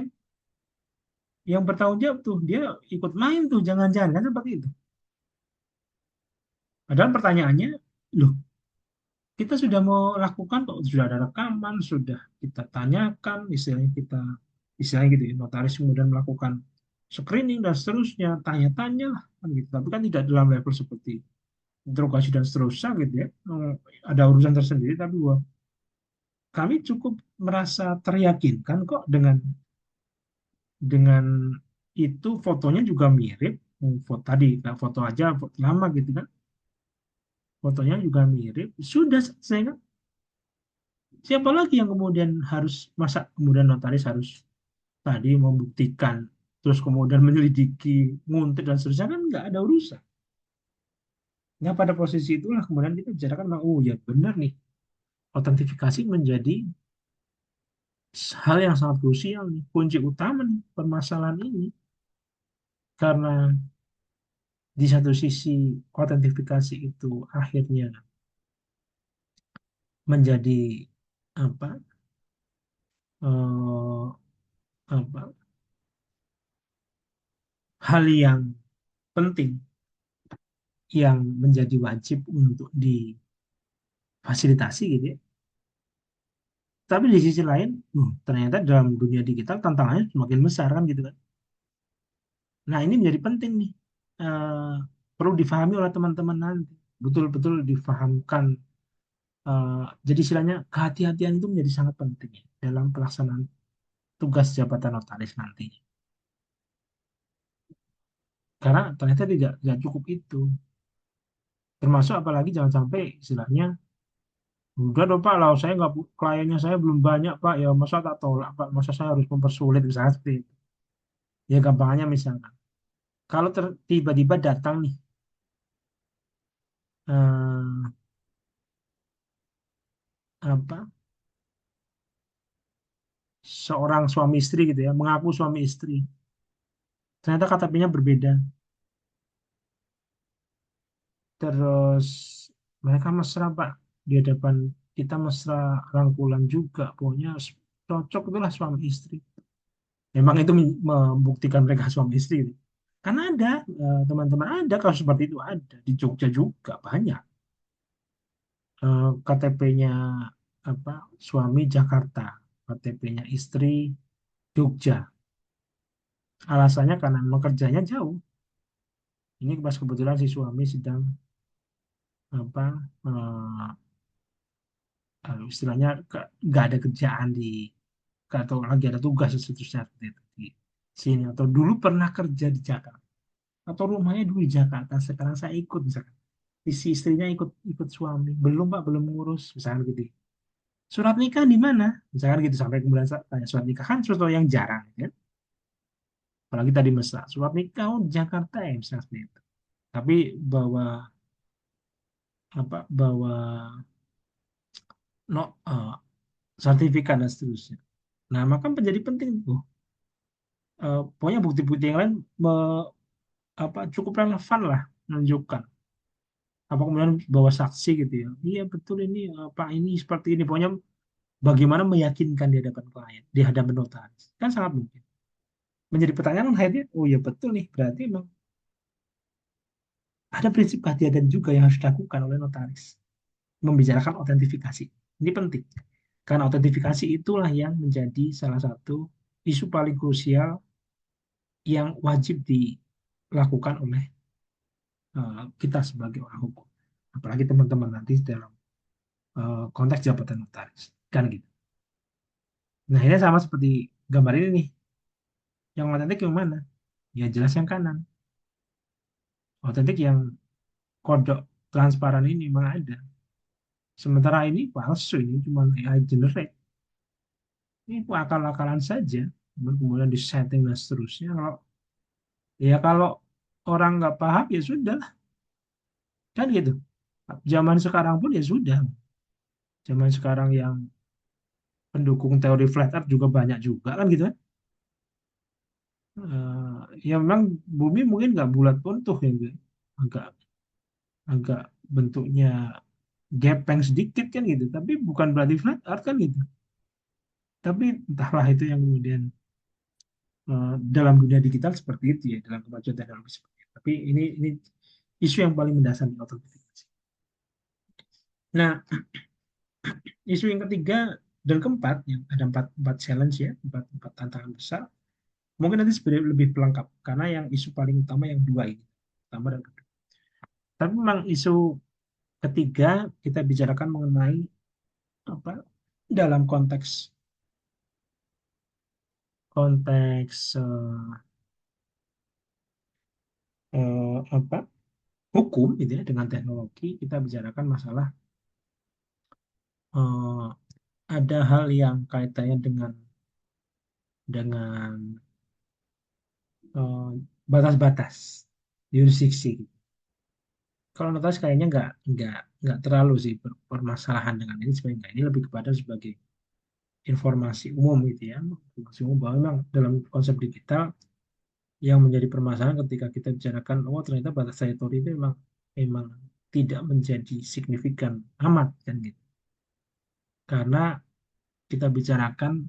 yang bertanggung jawab tuh dia ikut main tuh jangan-jangan kan seperti itu. Padahal pertanyaannya, loh kita sudah mau lakukan kok sudah ada rekaman sudah kita tanyakan istilahnya kita istilahnya gitu ya, notaris kemudian melakukan screening dan seterusnya tanya-tanya lah kan gitu. Tapi kan tidak dalam level seperti interogasi dan seterusnya gitu ya. Ada urusan tersendiri tapi bahwa kami cukup merasa teryakinkan kok dengan itu fotonya juga mirip. Foto tadi nah, foto aja foto lama gitu kan, fotonya juga mirip sudah selesai kan. Siapa lagi yang kemudian harus masa kemudian notaris harus tadi membuktikan terus kemudian menyelidiki nguntit dan seterusnya kan nggak ada urusan. Nah pada posisi itulah kemudian kita bicarakan oh ya benar nih, autentifikasi menjadi hal yang sangat krusial nih, kunci utama nih permasalahan ini. Karena di satu sisi autentifikasi itu akhirnya menjadi apa eh, apa hal yang penting yang menjadi wajib untuk difasilitasi gitu ya. Tapi di sisi lain, ternyata dalam dunia digital tantangannya semakin besar kan gitu kan. Nah ini menjadi penting nih, eh, perlu difahami oleh teman-teman nanti, betul-betul difahamkan. Jadi istilahnya kehati-hatian itu menjadi sangat penting ya, dalam pelaksanaan tugas jabatan notaris nantinya. karena ternyata tidak cukup itu. Termasuk apalagi jangan sampai istilahnya, udah dong Pak, lah saya nggak kliennya saya belum banyak Pak, ya masa tak tolak Pak, masa saya harus mempersulit misalnya seperti itu. Ya gampangnya misalkan, kalau tiba-tiba datang nih eh, apa seorang suami istri gitu ya, mengaku suami istri, ternyata KTP-nya berbeda, terus mereka mesra Pak di hadapan kita, mesra rangkulan juga, pokoknya cocok itulah suami istri. Memang itu membuktikan mereka suami istri. Karena ada teman-teman, ada kasus seperti itu, ada di Jogja juga banyak. KTP-nya apa suami Jakarta, KTP-nya istri Jogja. Alasannya karena memang kerjanya jauh. Ini pas kebetulan si suami sedang apa istilahnya nggak ada kerjaan di, atau lagi ada tugas seterusnya seperti itu di sini, atau dulu pernah kerja di Jakarta, atau rumahnya dulu di Jakarta, sekarang saya ikut misalkan. Si istrinya ikut ikut suami, belum Pak, belum ngurus misalkan gitu. Surat nikah di mana misalkan gitu, sampai kemudian saya tanya, surat nikah kan sesuatu yang jarang ya, apalagi tadi mesra surat nikah, oh, di Jakarta ya misalnya seperti itu, tapi bawa bawa no sertifikat dan seterusnya. Nah maka menjadi penting tuh, pokoknya bukti-bukti yang lain cukup relevan lah menunjukkan, apa kemudian bawa saksi gitu ya, iya betul ini Pak ini seperti ini, pokoknya bagaimana meyakinkan di hadapan klien, di hadapan notaris, kan sangat mungkin. Menjadi pertanyaan akhirnya, oh ya betul nih, berarti memang ada prinsip kehati-hatian juga yang harus dilakukan oleh notaris. Membicarakan autentifikasi. Ini penting. Karena autentifikasi itulah yang menjadi salah satu isu paling krusial yang wajib dilakukan oleh kita sebagai orang hukum. Apalagi teman-teman nanti dalam konteks jabatan notaris. Kan gitu. Nah ini sama seperti gambar ini nih. Yang otentik yang mana? Ya jelas yang kanan. Otentik yang kodok transparan ini memang ada. Sementara ini palsu, ini cuma AI generate. Ini akal-akalan saja. Kemudian disetting dan seterusnya. Kalau orang nggak paham ya sudah, kan gitu. Zaman sekarang pun ya sudah. Zaman sekarang yang pendukung teori flat earth juga banyak juga kan gitu kan. Ya memang bumi mungkin nggak bulat utuh ya, gitu. Agak agak bentuknya gepeng sedikit kan gitu. Tapi bukan berarti flat earth kan gitu. Tapi entahlah itu yang kemudian dalam dunia digital seperti itu ya, dalam kemajuan teknologi seperti itu. Tapi ini isu yang paling mendasar di autentifikasi. Nah, isu yang ketiga dan keempat, yang ada empat challenge ya, empat tantangan besar. Mungkin nanti sebenarnya lebih pelengkap karena yang isu paling utama yang dua ini, pertama dan kedua. Tapi memang isu ketiga kita bicarakan mengenai apa dalam konteks konteks apa hukum gitu ya, dengan teknologi kita bicarakan masalah eh, ada hal yang kaitannya dengan eh, batas-batas yurisdiksi. Kalau notaris kayaknya nggak terlalu sih permasalahan dengan ini, sebenarnya nggak. Ini lebih kepada sebagai informasi umum gitu ya, informasi umum bahwa memang dalam konsep digital yang menjadi permasalahan ketika kita bicarakan, oh ternyata batas teritori itu memang tidak menjadi signifikan amat kan gitu, karena kita bicarakan,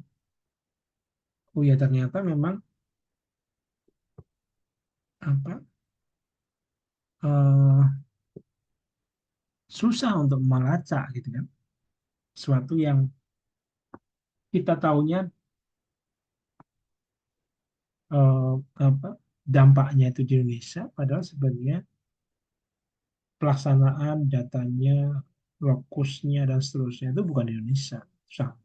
oh ya ternyata memang apa eh, susah untuk melacak gitu kan, sesuatu yang kita tahunya eh, apa dampaknya itu di Indonesia, padahal sebenarnya pelaksanaan datanya, lokusnya dan seterusnya itu bukan di Indonesia. Susah.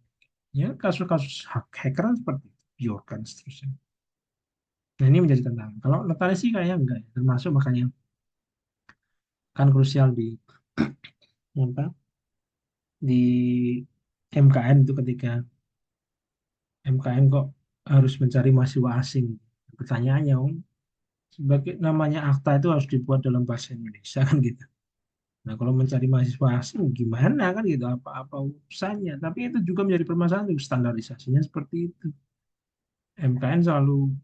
Ya kasus-kasus hacker seperti itu, Bjork dan seterusnya. Nah, ini menjadi tantangan. Kalau notaris sih kayaknya enggak ya. Termasuk makanya kan krusial di apa di MKN itu ketika MKN kok harus mencari mahasiswa asing. Pertanyaannya, sebagai namanya akta itu harus dibuat dalam bahasa Indonesia kan gitu. Nah, kalau mencari mahasiswa asing gimana kan gitu, apa-apa urusannya. Tapi itu juga menjadi permasalahan tuh, standarisasinya seperti itu. MKN selalu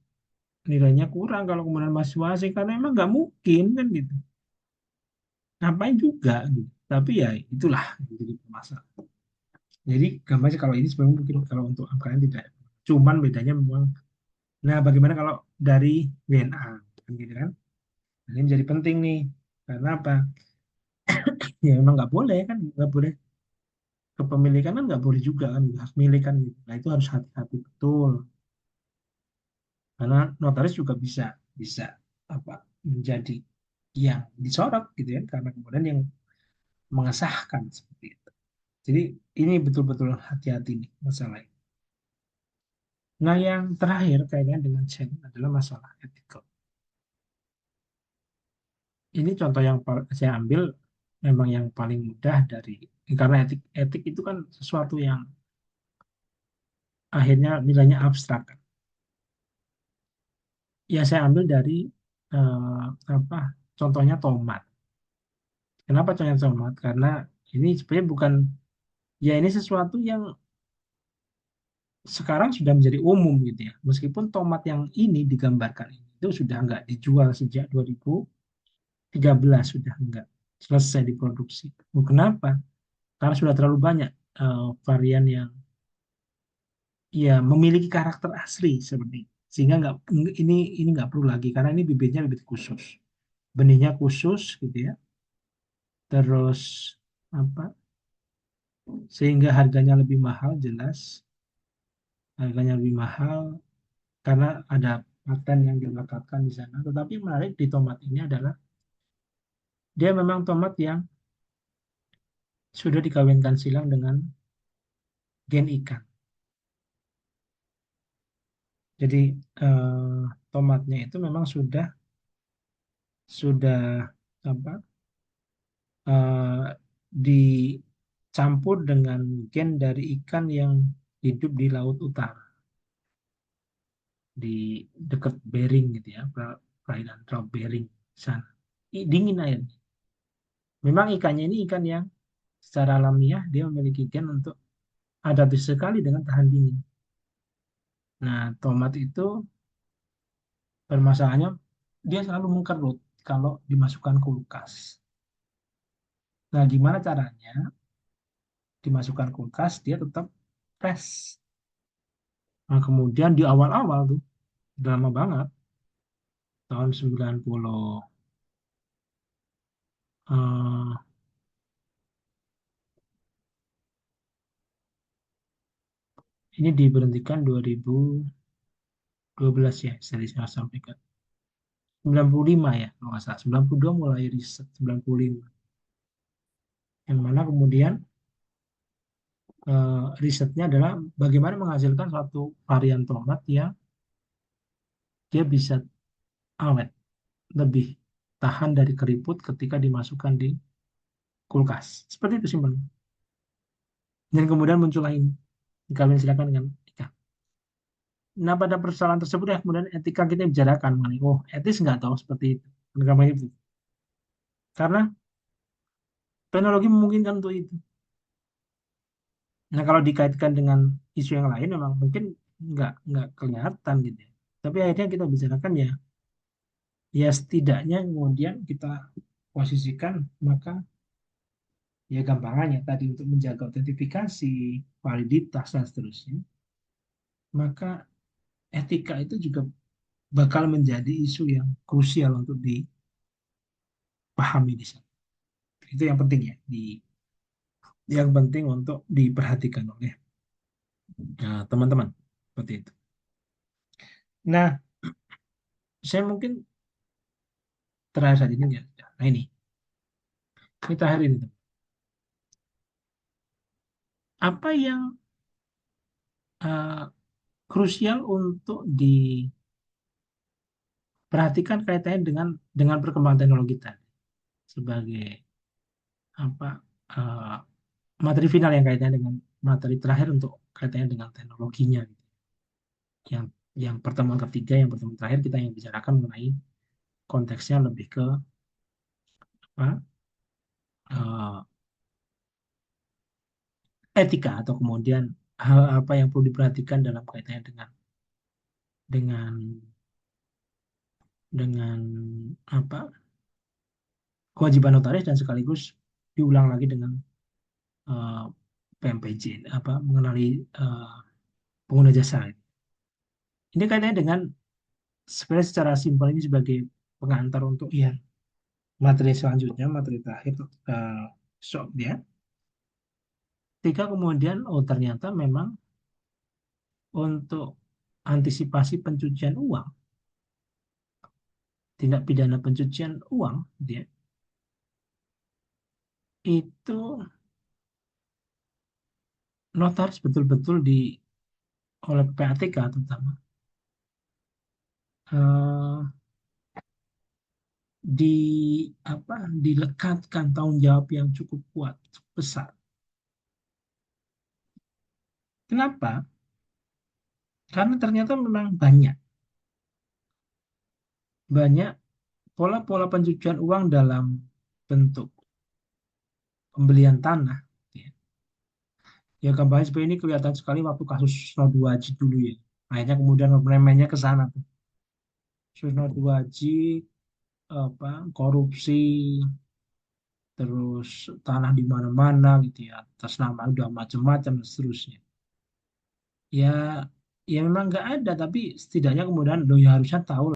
nilainya kurang kalau kemudian mahasiswa asing karena emang nggak mungkin kan gitu. Ngapain juga gitu. Tapi ya itulah yang jadi permasalahan. Jadi gampangnya kalau ini sebenarnya mungkin kalau untuk MKN tidak. Cuman bedanya memang, nah bagaimana kalau dari WNA kan gitu kan. Nah, ini menjadi penting nih. Karena apa? Ya memang nggak boleh kan, nggak boleh kepemilikan kan nggak boleh juga kan hak milik kan gitu. Nah itu harus hati-hati betul karena notaris juga bisa bisa apa menjadi yang disorot gitu ya karena kemudian yang mengesahkan seperti itu. Jadi ini betul-betul hati-hati nih masalah ini. Nah yang terakhir kaitannya dengan Chen adalah masalah ethical. Ini contoh yang saya ambil memang yang paling mudah dari karena etik etik itu kan sesuatu yang akhirnya nilainya abstrak kan. Ya saya ambil dari eh, apa contohnya tomat. Kenapa contohnya tomat? Karena ini sebenarnya bukan ya ini sesuatu yang sekarang sudah menjadi umum gitu ya. Meskipun tomat yang ini digambarkan ini itu sudah nggak dijual sejak 2013 sudah nggak selesai diproduksi. Kenapa? Karena sudah terlalu banyak varian yang ya memiliki karakter asli seperti itu. Sehingga nggak ini nggak perlu lagi karena ini bibitnya bibit khusus, benihnya khusus gitu ya. Terus apa? Sehingga harganya lebih mahal jelas, harganya lebih mahal karena ada paten yang dilekatkan di sana. Tetapi yang menarik di tomat ini adalah dia memang tomat yang sudah dikawinkan silang dengan gen ikan. Jadi tomatnya itu memang sudah apa eh, dicampur dengan gen dari ikan yang hidup di laut utara di dekat Bering gitu ya, perairan Teluk Bering sana. Dingin airnya. Memang ikannya ini ikan yang secara alamiah dia memiliki gen untuk adaptif sekali dengan tahan dingin. Nah, tomat itu permasalahannya dia selalu mengkerut kalau dimasukkan kulkas. Nah, gimana caranya dimasukkan kulkas dia tetap fresh. Nah, kemudian di awal-awal tuh, udah lama banget, tahun 90, eh, ini diberhentikan 2012 ya, saya sampaikan. 95 ya, kalau nggak salah. 92 mulai riset, 95. Yang mana kemudian risetnya adalah bagaimana menghasilkan suatu varian tomat yang dia bisa awet, lebih tahan dari keriput ketika dimasukkan di kulkas. Seperti itu simpel. Dan kemudian muncullah ini, dikawin silakan dengan ikan. Nah, pada persoalan tersebut ya kemudian etika kita bicarakan mengenai, oh etis nggak tahu seperti itu. Agama itu. Karena teknologi memungkinkan untuk itu. Nah, kalau dikaitkan dengan isu yang lain, memang mungkin nggak kelihatan gitu ya. Tapi akhirnya kita bicarakan ya, ya setidaknya kemudian kita posisikan, maka ya gampangannya tadi untuk menjaga autentifikasi, validitas, dan seterusnya, maka etika itu juga bakal menjadi isu yang krusial untuk dipahami di sana. Itu yang penting ya, yang penting untuk diperhatikan oleh teman-teman. Seperti itu. Nah, saya mungkin terakhir saja ini ya. Nah ini terakhir ini. Apa yang eh, krusial untuk perhatikan kaitannya dengan perkembangan teknologi tadi sebagai apa eh, materi final yang kaitannya dengan materi terakhir untuk kaitannya dengan teknologinya gitu. Yang pertemuan ketiga, yang pertemuan terakhir kita yang bicarakan mengenai konteksnya lebih ke apa, eh, etika atau kemudian hal apa yang perlu diperhatikan dalam kaitannya dengan dengan apa kewajiban notaris dan sekaligus diulang lagi dengan eh, PMPJ apa mengenali eh, pengguna jasa. Ini kaitannya dengan sebenarnya secara simpel ini sebagai pengantar untuk ya materi selanjutnya, materi terakhir soal dia. Ketika kemudian oh ternyata memang untuk antisipasi pencucian uang, tindak pidana pencucian uang, dia itu notaris betul-betul oleh PPATK terutama eh, di apa dilekatkan tanggung jawab yang cukup kuat besar. Kenapa? Karena ternyata memang banyak pola-pola pencucian uang dalam bentuk pembelian tanah. Ya, ya kampanye seperti ini kelihatan sekali waktu kasus Snodi Wajid dulu ya. Akhirnya kemudian remehnya ke sana tuh. Snodi Wajid, apa, korupsi, terus tanah di mana-mana gitu ya, atas nama udah macam-macam dan seterusnya. Ya, ya memang nggak ada, tapi setidaknya kemudian lo ya harusnya tahu